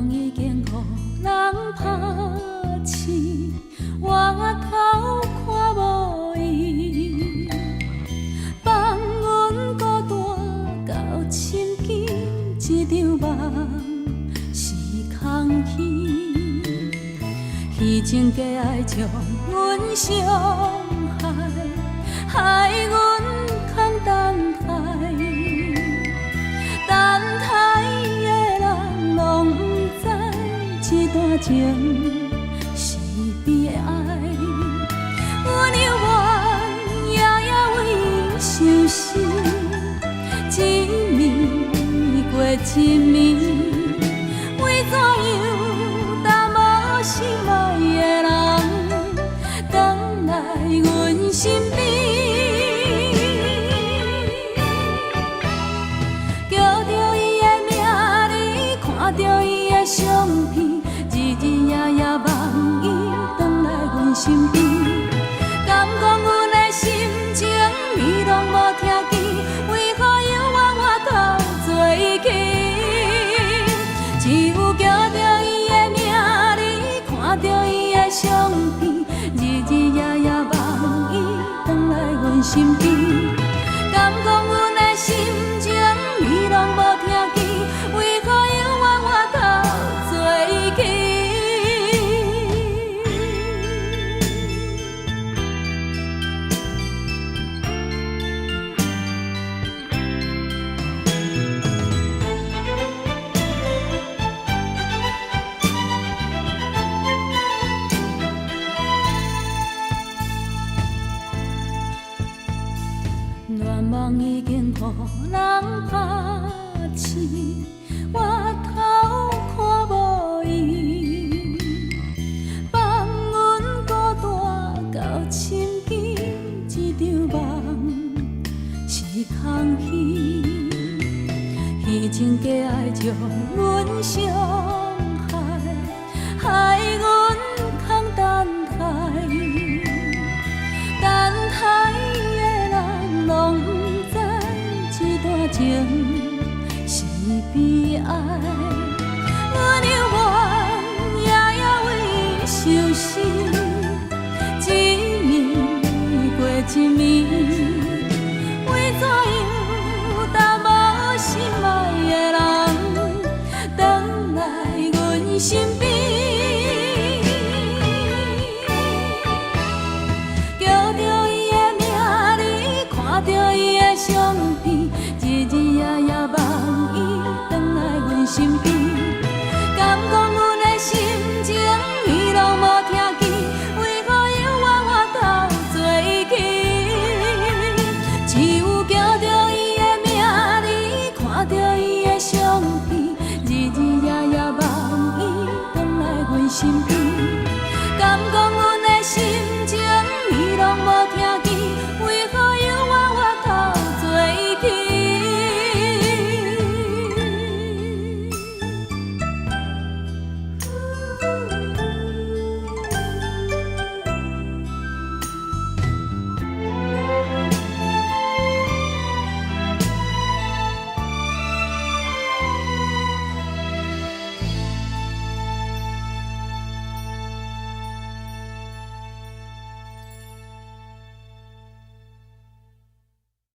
梦已经予人抛弃，我头看无伊，放阮孤单到深更，一场梦是空虚，虚情假爱将阮伤害，害阮空等待，等待的人拢不知，这段情是悲哀。阮犹原夜夜为相思，一暝过一暝，为怎样等无心爱的人，等来阮身边。叫着伊的名字，看着伊的相片，日日夜夜梦伊回来阮身边。敢讲阮的心情，你拢无听见？为何犹原我头做起？只有叫着伊的名字，看着伊的相片，日日夜夜梦伊回来阮身边。敢讲阮的心情，你拢无听见？为何犹原我头做起？恋梦已经予人抛弃，我头看无伊，放阮孤单到深更，一场梦是空虚，虚情假爱将阮伤害，害阮空等待，等待的人拢不知，这段情是悲哀。阮犹原夜夜为相思，一暝过一暝，为怎样？